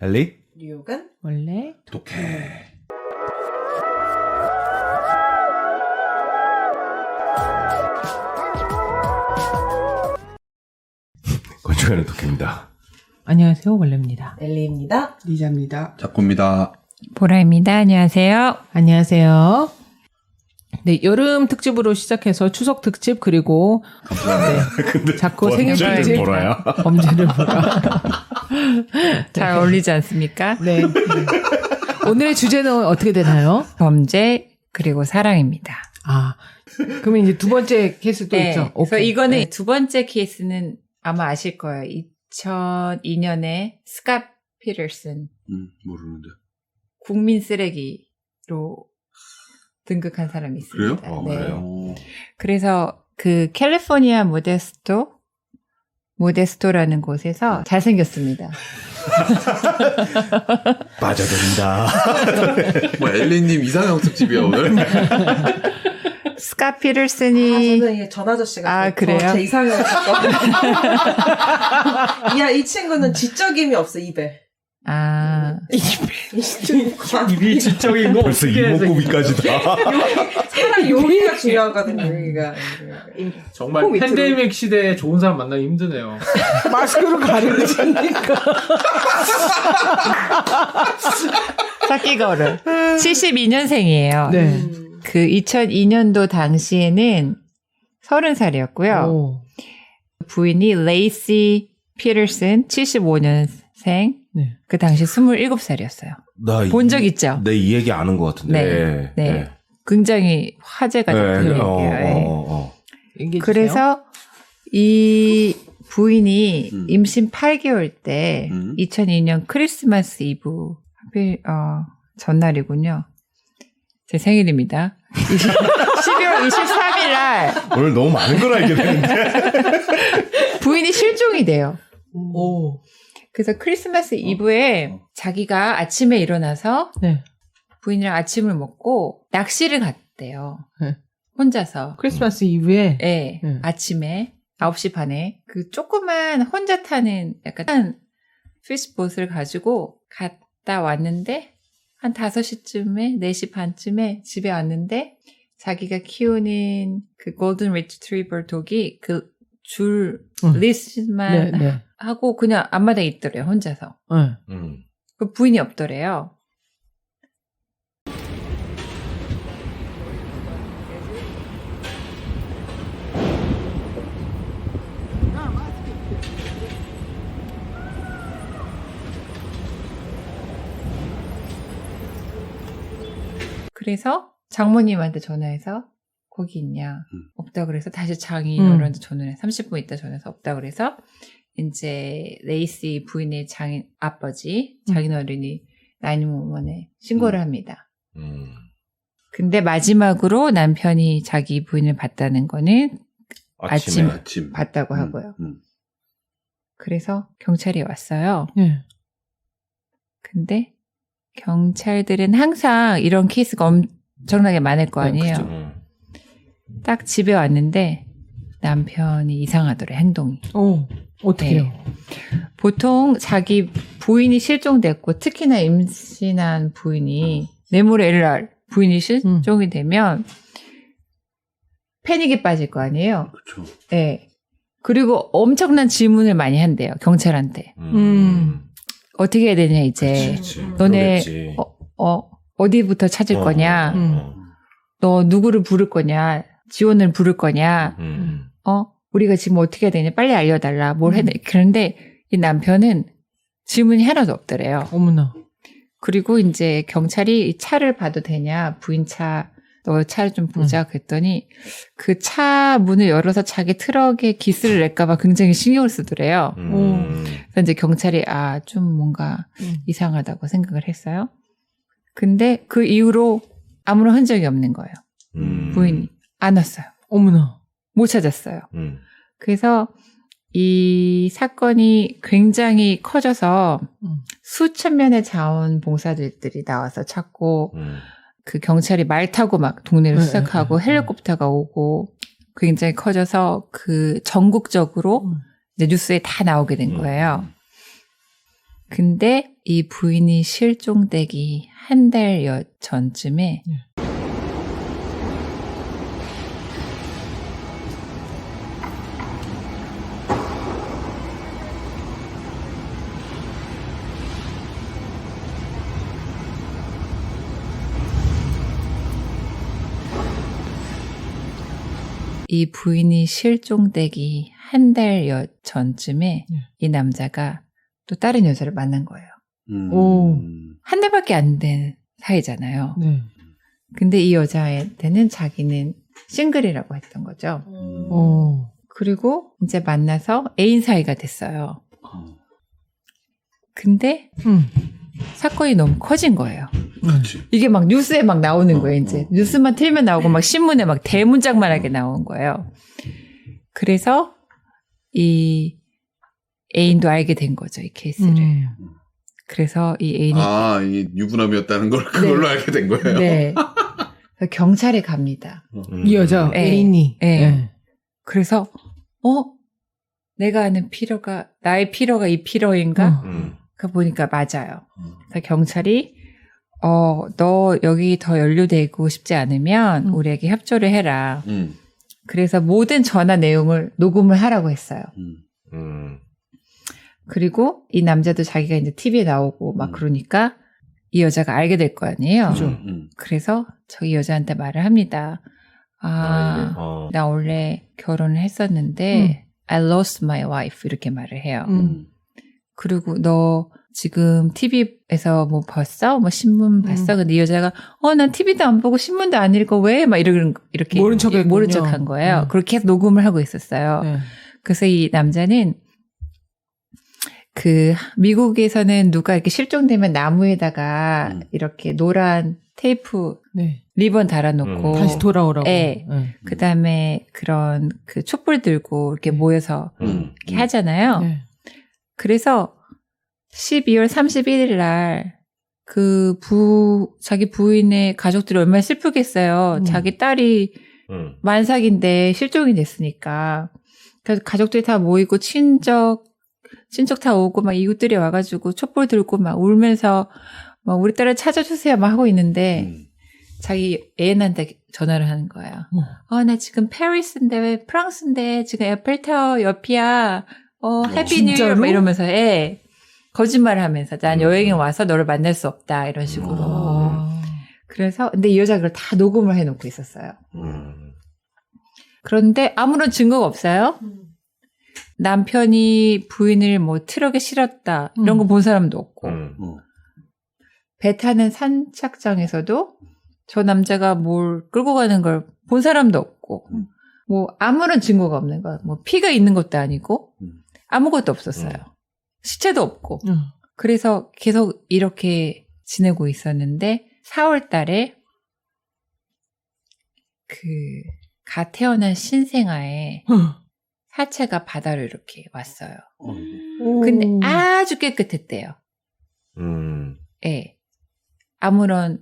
엘리? 뉴욕은 원래 독해. 건축하는 독해입니다. 안녕하세요. 원래입니다. 엘리입니다. 리자입니다. 작고입니다. 보라입니다. 안녕하세요. 안녕하세요. 네, 여름 특집으로 시작해서 추석 특집 그리고 네, 자꾸 생일 특집 보라야? 범죄를 보라. 잘 어울리지 않습니까? 네. 오늘의 주제는 어떻게 되나요? 범죄 그리고 사랑입니다. 아, 그러면 이제 두 번째 케이스 또 있죠. 그래서 오케이. 이거는 네. 두 번째 케이스는 아마 아실 거예요. 2002년에 스캇 피터슨 모르는데. 국민 쓰레기로 등극한 사람이 있습니다. 그래요? 네. 그래요? 그래서 그 캘리포니아 모데스토라는 곳에서 잘생겼습니다. 빠져든다. 뭐 엘리님 이상형 특집이야 오늘? 스캇 피터슨이 저는 이게 전 아저씨가 아, 그래요? 제 이상형을 갖거든요. 이 친구는 지적임이 없어, 입에. 입이 지적인 거 벌써 어떻게 해서 이목구비까지다. 사람 요리가 중요하거든요, 여기가. 정말 코 밑으로. 팬데믹 시대에 좋은 사람 만나기 힘드네요. 마스크로 가리우시니까. 사키거를 72년생이에요. 네. 그 2002년도 당시에는 30살이었고요. 오. 부인이 레이시 피터슨 75년생. 네. 그 당시 27살이었어요. 본 적 있죠? 네, 이 얘기 아는 것 같은데. 네. 굉장히 화제가 됐던 얘기예요. 얘기해 주세요. 그래서 이 부인이 임신 8개월 때 2002년 크리스마스 이브 하필 전날이군요. 제 생일입니다. 12월 23일 날 오늘 너무 많은 걸 알게 되는데. 부인이 실종이 돼요. 오. 그래서 크리스마스 이브에 자기가 아침에 일어나서 네. 부인이랑 아침을 먹고 낚시를 갔대요. 네. 혼자서. 크리스마스 이브에 네. 네. 아침에 9시 반에 그 조그만 혼자 타는 약간 피스봇을 가지고 갔다 왔는데 한 5시쯤에 4시 반쯤에 집에 왔는데 자기가 키우는 그 골든 리트리버 독이 그 줄 리스만 네, 네. 하고 그냥 앞마당에 있더래요. 혼자서. 네. 그 부인이 없더래요. 그래서 장모님한테 전화해서 거기 있냐? 없다 그래서 다시 장인어른한테 전화해 30분 있다 전화해서 없다 그래서 이제 레이시 부인의 아버지 장인어른이 911에 신고를 합니다. 근데 마지막으로 남편이 자기 부인을 봤다는 거는 아침 봤다고 하고요. 그래서 경찰이 왔어요. 네. 근데 경찰들은 항상 이런 케이스가 엄청나게 많을 거 아니에요. 그죠. 딱 집에 왔는데 남편이 이상하더래, 행동이. 오. 어떻게요? 네. 보통 자기 부인이 실종됐고 특히나 임신한 부인이 뇌물 LR 부인이 실종이 되면 패닉에 빠질 거 아니에요. 그렇죠. 네. 그리고 엄청난 질문을 많이 한대요, 경찰한테. 어떻게 해야 되냐, 이제. 그치. 너네 그러겠지. 어디부터 찾을 거냐. 너 누구를 부를 거냐. 지원을 부를 거냐. 우리가 지금 어떻게 해야 되냐. 빨리 알려달라. 뭘 해야 돼. 그런데 이 남편은 질문이 하나도 없더래요. 어머나. 그리고 이제 경찰이 이 차를 봐도 되냐. 부인 차, 너 차를 좀 보자. 그랬더니 그 차 문을 열어서 자기 트럭에 기스를 낼까봐 굉장히 신경을 쓰더래요. 그래서 이제 경찰이 좀 뭔가 이상하다고 생각을 했어요. 근데 그 이후로 아무런 흔적이 없는 거예요. 부인이 안 왔어요. 어머나. 못 찾았어요. 그래서 이 사건이 굉장히 커져서 수천 명의 자원봉사자들이 나와서 찾고 그 경찰이 말 타고 막 동네를 수색하고 헬리콥터가 오고 굉장히 커져서 그 전국적으로 이제 뉴스에 다 나오게 된 거예요. 근데 이 부인이 실종되기 한 달 전쯤에 이 부인이 실종되기 한 달 전쯤에 이 남자가 또 다른 여자를 만난 거예요. 오. 한 달밖에 안 된 사이잖아요. 네. 근데 이 여자한테는 자기는 싱글이라고 했던 거죠. 오. 그리고 이제 만나서 애인 사이가 됐어요. 근데 사건이 너무 커진 거예요. 그렇지. 이게 막 뉴스에 막 나오는 거예요, 이제. 뉴스만 틀면 나오고 막 신문에 막 대문짝만하게 나온 거예요. 그래서 이 애인도 알게 된 거죠, 이 케이스를. 그래서 이 애인이 이게 유부남이었다는 걸 그걸로 알게 된 거예요. 네. 그래서 경찰에 갑니다. 이 여자 네. 애인이. 네. 그래서 내가 아는 피러가 나의 피러가 이 피러인가? 그 보니까 맞아요. 그래서 경찰이 너 여기 더 연루되고 싶지 않으면 우리에게 협조를 해라. 그래서 모든 전화 내용을 녹음을 하라고 했어요. 그리고 이 남자도 자기가 이제 TV에 나오고 막 그러니까 이 여자가 알게 될 거 아니에요. 그래서 저희 여자한테 말을 합니다. 나 원래 결혼을 했었는데 I lost my wife 이렇게 말을 해요. 그리고 너 지금 TV에서 뭐 봤어? 뭐 신문 봤어? 근데 이 여자가 난 TV도 안 보고 신문도 안 읽어 왜? 막 이렇게 모른 척했군요. 모른 척한 거예요. 그렇게 해서 녹음을 하고 있었어요. 네. 그래서 이 남자는 그 미국에서는 누가 이렇게 실종되면 나무에다가 이렇게 노란 테이프 네. 리본 달아놓고 다시 돌아오라고. 네. 그다음에 그런 그 촛불 들고 이렇게 모여서 이렇게 하잖아요. 네. 그래서 12월 31일 날 자기 부인의 가족들이 얼마나 슬프겠어요. 자기 딸이 만삭인데 실종이 됐으니까. 그래서 가족들이 다 모이고 친척 다 오고 막 이웃들이 와가지고 촛불 들고 막 울면서 막 우리 딸을 찾아주세요 막 하고 있는데 자기 애인한테 전화를 하는 거예요. 나 지금 페리스인데 프랑스인데 지금 에펠타워 옆이야. 해피 뉴 이어 이러면서 거짓말을 하면서 난 여행에 와서 너를 만날 수 없다 이런 식으로. 그래서 근데 이 여자가 그걸 다 녹음을 해놓고 있었어요. 그런데 아무런 증거가 없어요. 남편이 부인을 뭐 트럭에 실었다 이런 거 본 사람도 없고 배 타는 산착장에서도 저 남자가 뭘 끌고 가는 걸 본 사람도 없고 뭐 아무런 증거가 없는 거야. 뭐 피가 있는 것도 아니고 아무것도 없었어요. 시체도 없고. 그래서 계속 이렇게 지내고 있었는데 4월 달에 갓 태어난 신생아에 사체가 바다로 이렇게 왔어요. 근데 아주 깨끗했대요. 예. 아무런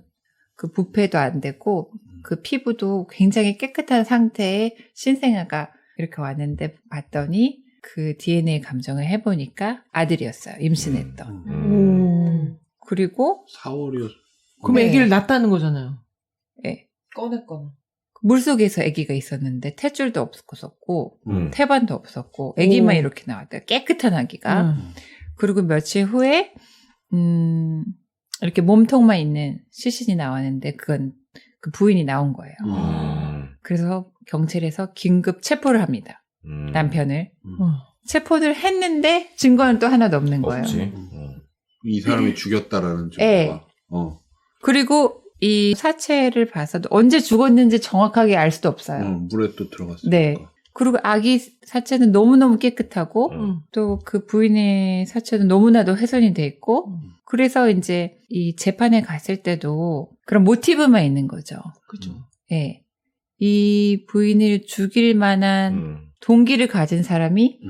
그 부패도 안 되고 그 피부도 굉장히 깨끗한 상태의 신생아가 이렇게 왔는데 봤더니 그 DNA 감정을 해보니까 아들이었어요. 임신했던. 그리고 4월이었어. 그럼 네. 아기를 낳았다는 거잖아요. 예. 꺼냈거나. 물속에서 아기가 있었는데 탯줄도 없었고 태반도 없었고 아기만 이렇게 나왔대요. 깨끗한 아기가. 그리고 며칠 후에 이렇게 몸통만 있는 시신이 나왔는데 그건 그 부인이 나온 거예요. 그래서 경찰에서 긴급 체포를 합니다. 남편을. 체포를 했는데 증거는 또 하나도 없는 거예요. 없지. 이 사람이 죽였다라는 증거가. 네. 그리고 이 사체를 봐서도 언제 죽었는지 정확하게 알 수도 없어요. 물에 또 들어갔으니까. 네. 그리고 아기 사체는 너무너무 깨끗하고 또 그 부인의 사체는 너무나도 훼손이 돼 있고 그래서 이제 이 재판에 갔을 때도 그런 모티브만 있는 거죠. 그죠. 네. 이 부인을 죽일 만한 동기를 가진 사람이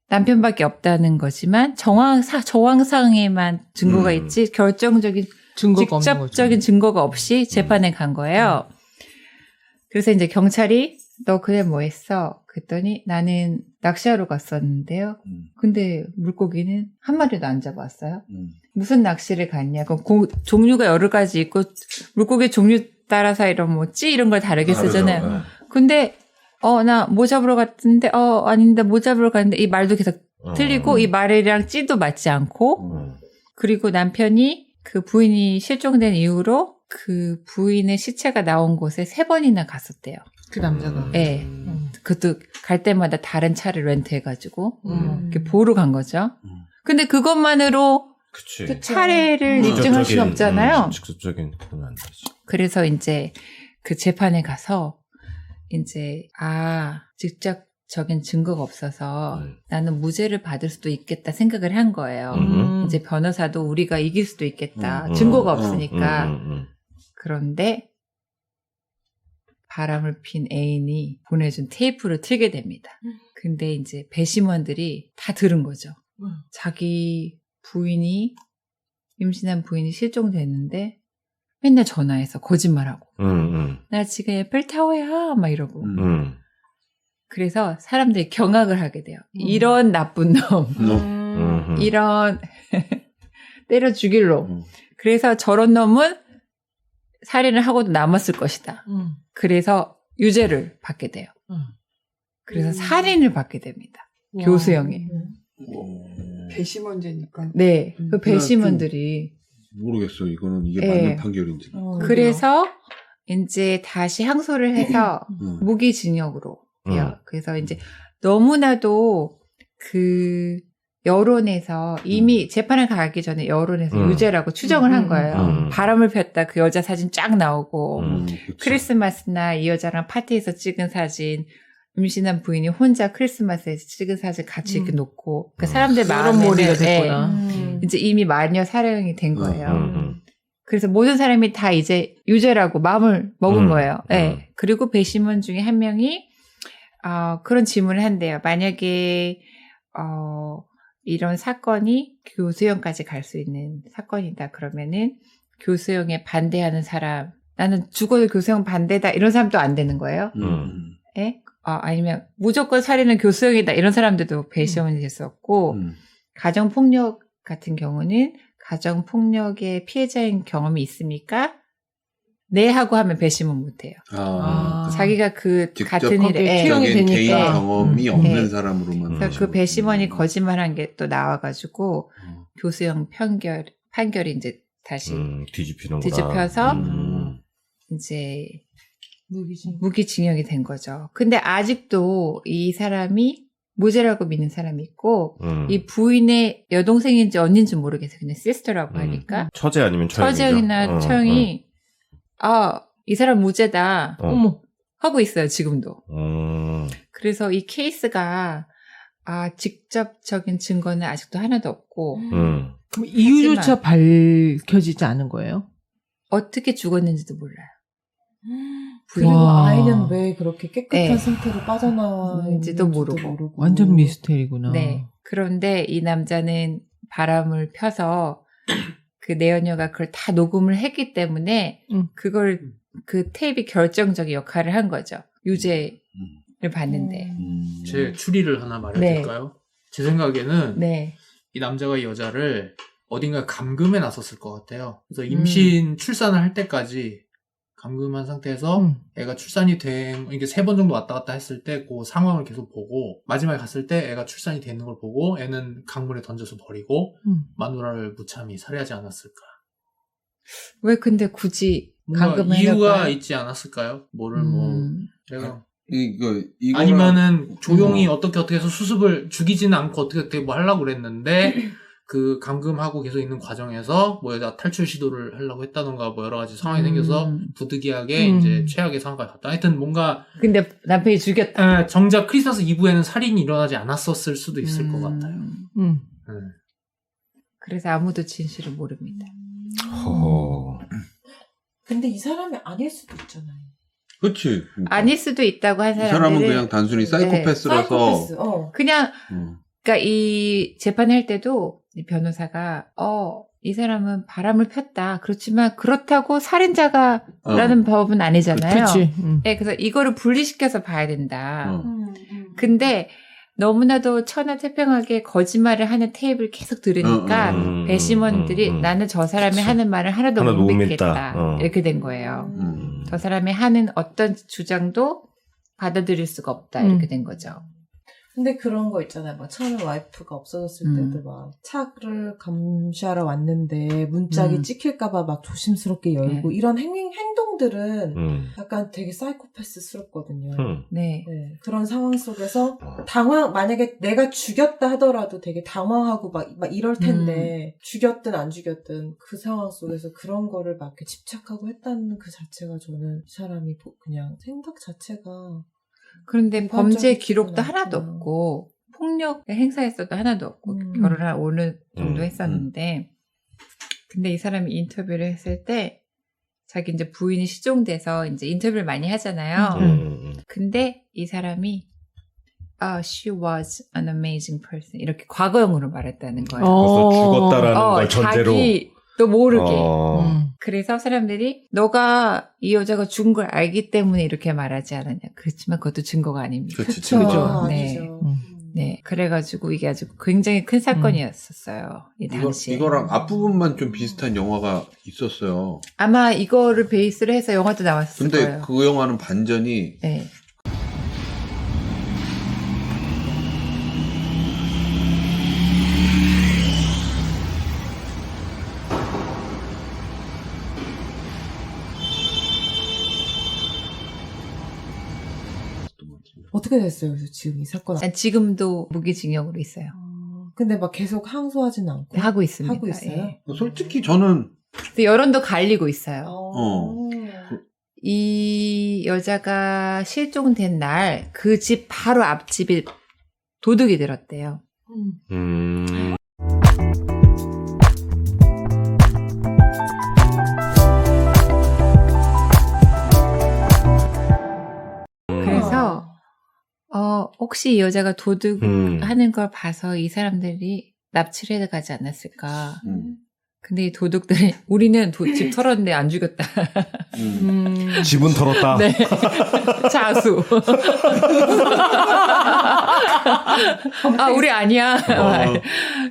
남편밖에 없다는 거지만 정황상에만 증거가 있지 결정적인 증거가 없는 거죠. 직접적인 증거가 없이 재판에 간 거예요. 그래서 이제 경찰이 너 그래 뭐 했어? 그랬더니 나는 낚시하러 갔었는데요. 근데 물고기는 한 마리도 안 잡아왔어요. 무슨 낚시를 갔냐? 그럼 종류가 여러 가지 있고 물고기 종류 따라서 이런 뭐찌 이런 걸 다르게 쓰잖아요. 다르죠. 네. 근데 나 뭐 잡으러 갔는데 아닌데 뭐 잡으러 갔는데 이 말도 계속 틀리고 이 말이랑 찌도 맞지 않고 그리고 남편이 그 부인이 실종된 이후로 그 부인의 시체가 나온 곳에 3번이나 갔었대요. 그 남자가. 네. 그것도 갈 때마다 다른 차를 렌트해가지고 이렇게 보러 간 거죠. 근데 그것만으로 그치. 차례를 입증할 수는 없잖아요. 직접적인 그건 안 되지. 그래서 이제 그 재판에 가서 이제 직접적인 증거가 없어서 나는 무죄를 받을 수도 있겠다 생각을 한 거예요. 이제 변호사도 우리가 이길 수도 있겠다. 증거가 없으니까. 그런데 바람을 핀 애인이 보내준 테이프를 틀게 됩니다. 근데 이제 배심원들이 다 들은 거죠. 자기 부인이 임신한 부인이 실종됐는데 맨날 전화해서 거짓말하고 나 지금 에펠타워야 막 이러고 그래서 사람들이 경악을 하게 돼요. 이런 나쁜 놈 이런 때려 죽일 놈 그래서 저런 놈은 살인을 하고도 남았을 것이다. 그래서 유죄를 받게 돼요. 그래서 살인을 받게 됩니다. 교수형에. 배심원제니까. 네. 그 배심원들이. 모르겠어. 이거는 이게 네. 맞는 판결인지. 그래서 이제 다시 항소를 해서 무기징역으로 돼요. 그래서 이제 너무나도 그 여론에서 이미 재판을 가기 전에 여론에서 유죄라고 추정을 한 거예요. 바람을 폈다 그 여자 사진 쫙 나오고 크리스마스나 이 여자랑 파티에서 찍은 사진 임신한 부인이 혼자 크리스마스에서 찍은 사진 같이 이렇게 놓고 그 사람들 그런 몰이가 마음에는 됐구나. 이제 이미 마녀 사령이 된 거예요. 그래서 모든 사람이 다 이제 유죄라고 마음을 먹은 거예요. 네. 그리고 배심원 중에 한 명이 그런 질문을 한대요. 만약에 이런 사건이 교수형까지 갈 수 있는 사건이다. 그러면은 교수형에 반대하는 사람, 나는 죽어도 교수형 반대다. 이런 사람도 안 되는 거예요. 예? 아니면 무조건 살인은 교수형이다. 이런 사람들도 배심원이 됐었고, 가정폭력 같은 경우는 가정폭력의 피해자인 경험이 있습니까? 네 하고 하면 배심은 못해요. 자기가 그 같은 일에 투영이 되니까. 개인 경험이 없는 네. 사람으로만. 그래서 그 배심원이 거짓말한 게 또 나와가지고 교수형 판결이 이제 다시 뒤집히는구나. 뒤집혀서 이제 무기징역이 된 거죠. 근데 아직도 이 사람이 무죄라고 믿는 사람이 있고 이 부인의 여동생인지 언니인지 모르겠어요. 그냥 시스터라고 하니까 처제 아니면 처제형이나 처형이 이 사람 무죄다. 어머 하고 있어요. 지금도. 그래서 이 케이스가 직접적인 증거는 아직도 하나도 없고 그럼 이유조차 밝혀지지 않은 거예요? 어떻게 죽었는지도 몰라요. 그리고 와. 아이는 왜 그렇게 깨끗한 네. 상태로 빠져나왔는지도 모르고. 완전 미스테리구나. 네. 그런데 이 남자는 바람을 펴서 그 내연녀가 그걸 다 녹음을 했기 때문에 그걸 그 테이프이 결정적인 역할을 한 거죠. 유죄를 받는데. 제 추리를 하나 말해도 네. 될까요? 제 생각에는 네. 이 남자가 이 여자를 어딘가 감금해 놨었을 것 같아요. 그래서 임신 출산을 할 때까지 감금한 상태에서 애가 출산이 된, 이게 3번 정도 왔다 갔다 했을 때 그 상황을 계속 보고 마지막에 갔을 때 애가 출산이 되는 걸 보고 애는 강물에 던져서 버리고 마누라를 무참히 살해하지 않았을까. 왜 근데 굳이 뭔가 감금을 이유가 해놨어요? 있지 않았을까요? 뭐를 내가 이거랑 아니면은 조용히 어떻게 해서 수습을 죽이지는 않고 어떻게 뭐 하려고 그랬는데 그 감금하고 계속 있는 과정에서 뭐 여자 탈출 시도를 하려고 했다던가 뭐 여러 가지 상황이 생겨서 부득이하게 이제 최악의 상황까지 갔다. 하여튼 뭔가 근데 남편이 죽였다. 정작 크리스마스 이브에는 살인이 일어나지 않았었을 수도 있을 것 같아요. 그래서 아무도 진실을 모릅니다. 근데 이 사람이 아닐 수도 있잖아요. 그렇지. 아닐 수도 있다고 한 이 사람들은 사람은 그냥 단순히 사이코패스라서. 사이코패스. 그냥 그러니까 이 재판할 때도 이 변호사가 이 사람은 바람을 폈다. 그렇지만 그렇다고 살인자가라는 법은 아니잖아요. 그렇지. 네, 그래서 이거를 분리시켜서 봐야 된다. 근데 너무나도 천하태평하게 거짓말을 하는 테이프를 계속 들으니까 배심원들이 나는 저 사람이 하는 말을 하나도 못 믿겠다. 이렇게 된 거예요. 저 사람이 하는 어떤 주장도 받아들일 수가 없다. 이렇게 된 거죠. 근데 그런 거 있잖아요. 막 처음에 와이프가 없어졌을 때도 막 차를 감시하러 왔는데 문짝이 찍힐까봐 막 조심스럽게 열고 이런 행동들은 약간 되게 사이코패스스럽거든요. 네. 네. 그런 상황 속에서 만약에 내가 죽였다 하더라도 되게 당황하고 막 이럴 텐데 죽였든 안 죽였든 그 상황 속에서 그런 거를 막 이렇게 집착하고 했다는 그 자체가 저는 이 사람이 그냥 생각 자체가 그런데 범죄 기록도 많구나. 하나도 없고 폭력 행사했어도 하나도 없고 결혼을 어느 정도 했었는데 근데 이 사람이 인터뷰를 했을 때 자기 이제 부인이 시종돼서 이제 인터뷰를 많이 하잖아요. 근데 이 사람이 she was an amazing person 이렇게 과거형으로 말했다는 거예요. 벌써 죽었다라는 걸 전제로. 자기도 모르게. 그래서 사람들이 너가 이 여자가 죽은 걸 알기 때문에 이렇게 말하지 않았냐. 그렇지만 그것도 증거가 아닙니다. 그렇죠. 그죠. 네. 아니죠. 네. 그래가지고 이게 아주 굉장히 큰 사건이었었어요. 이 당시에. 이거랑 앞부분만 좀 비슷한 영화가 있었어요. 아마 이거를 베이스로 해서 영화도 나왔을 근데 거예요. 그 영화는 반전이 네. 어떻게 됐어요? 그래서 지금 이 사건 지금도 무기징역으로 있어요. 근데 막 계속 항소하진 않고 하고 있습니다. 하고 있어요? 예. 솔직히 저는 근데 여론도 갈리고 있어요. 이 여자가 실종된 날 그 집 바로 앞집에 도둑이 들었대요. 그래서 혹시 이 여자가 도둑 하는 걸 봐서 이 사람들이 납치를 해가지 않았을까. 근데 이 도둑들이 우리는 집 털었는데 안 죽였다. 집은 털었다. 네. 자수. 우리 아니야.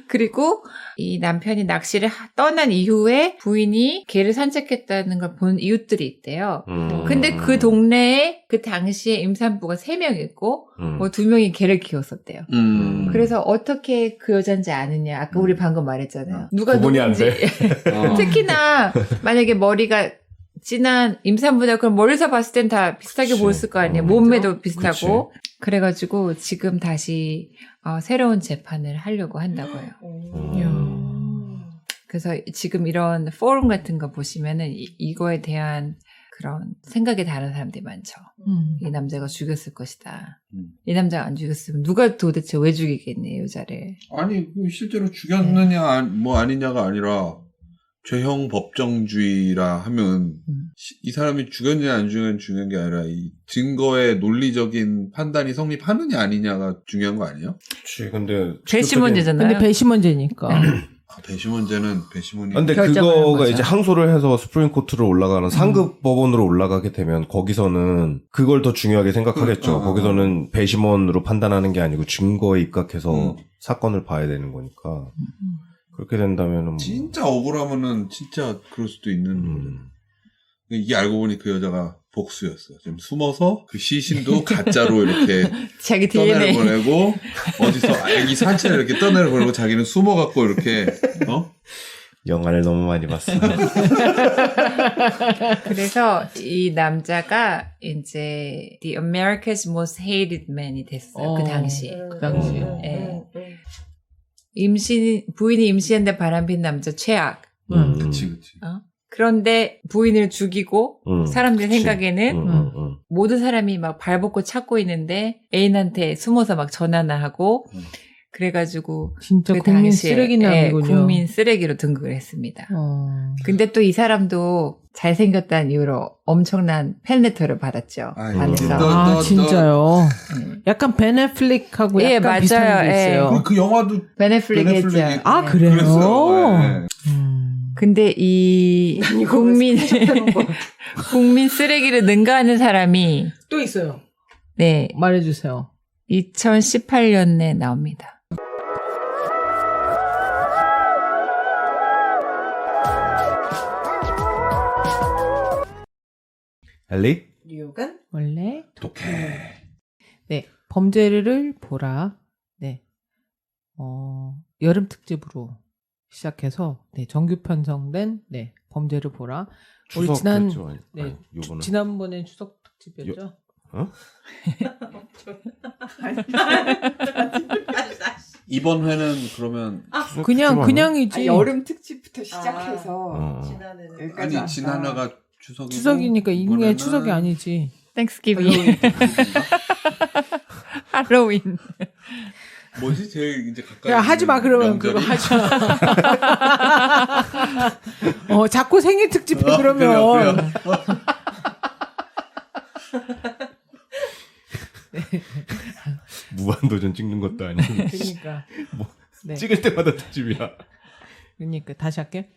그리고 이 남편이 낚시를 떠난 이후에 부인이 개를 산책했다는 걸 본 이웃들이 있대요. 근데 그 동네에 그 당시에 임산부가 3명 있고 뭐 2명이 개를 키웠었대요. 그래서 어떻게 그 여잔지 아느냐. 아까 우리 방금 말했잖아요. 누가 구분이 안 누군지. 돼. 특히나 만약에 머리가 진한 임산부다 그럼 멀리서 봤을 땐 다 비슷하게 그치. 보였을 거 아니에요. 그렇죠. 몸매도 비슷하고. 그래가지고 지금 다시 새로운 재판을 하려고 한다고 해요. 그래서 지금 이런 포럼 같은 거 보시면은 이거에 대한 그런 생각이 다른 사람들이 많죠. 이 남자가 죽였을 것이다. 이 남자가 안 죽였으면 누가 도대체 왜 죽이겠네, 여자를. 아니 실제로 죽였느냐 뭐 아니냐가 아니라 죄형 법정주의라 하면 이 사람이 죽였느냐 안 죽였느냐 중요한 게 아니라 이 증거의 논리적인 판단이 성립하느냐 아니냐가 중요한 거 아니에요? 그치, 근데. 배심원제잖아요. 근데 배심원제니까. 배심원제는 배심원이. 근데 결정을 한 그거가 거죠. 이제 항소를 해서 스프링 코트로 올라가는 상급 법원으로 올라가게 되면 거기서는 그걸 더 중요하게 생각하겠죠. 거기서는 배심원으로 판단하는 게 아니고 증거에 입각해서 사건을 봐야 되는 거니까. 그렇게 된다면은 뭐. 진짜 억울하면은 진짜 그럴 수도 있는. 이게 알고 보니 그 여자가 복수였어. 지금 숨어서 그 시신도 가짜로 이렇게 자기 떠내려 DNA. 보내고 어디서 애기 산채를 이렇게 떠내려 보내고 자기는 숨어갖고 이렇게 영화를 너무 많이 봤어. 그래서 이 남자가 이제 The America's Most Hated Man이 됐어요. 그 당시에. 그 당시에. 예. 부인이 임신했는데 바람핀 남자 최악. 그치. 그런데 부인을 죽이고 사람들 생각에는 모든 사람이 막 발벗고 찾고 있는데 애인한테 숨어서 막 전화나 하고 그래가지고 진짜 그 국민 당시에, 쓰레기 나는군요. 국민 쓰레기로 등극을 했습니다. 근데 또 이 사람도 잘생겼다는 이유로 엄청난 팬레터를 받았죠. 안에서. 진짜요? 약간 벤 애플릭하고 예, 약간 맞아요. 비슷한 게 있어요. 그 영화도 벤 애플릭 했죠. 아, 그래요? 그랬어요. 네. 근데 이 국민 쓰레기를 능가하는 사람이 또 있어요. 네. 말해주세요. 2018년에 나옵니다. 엘리? 뉴욕은 원래 독해. 네, 범죄를 보라. 네. 여름 특집으로 시작해서 네, 정규 편성된 네, 범죄를 보라. 우리 추석 지난 그랬죠? 아니, 네, 아니, 요거는 지난번엔 추석 특집이었죠? 어? 이번 회는 그러면 그냥이지. 여름 특집부터 시작해서 어. 지난해는 여기까지 아니 지난해가 추석이고 추석이니까 이게 이번에는 추석이 아니지. 땡스기빙. 할로윈. 뭐지 제일 이제 가까이 야, 하지 마, 그러면 명절이? 그거 하지 마. 자꾸 생일 특집 해, 그러면. 그래요. 무한도전 찍는 것도 아니고 그러니까. 뭐, 네. 찍을 때마다 특집이야. 그러니까 다시 할게.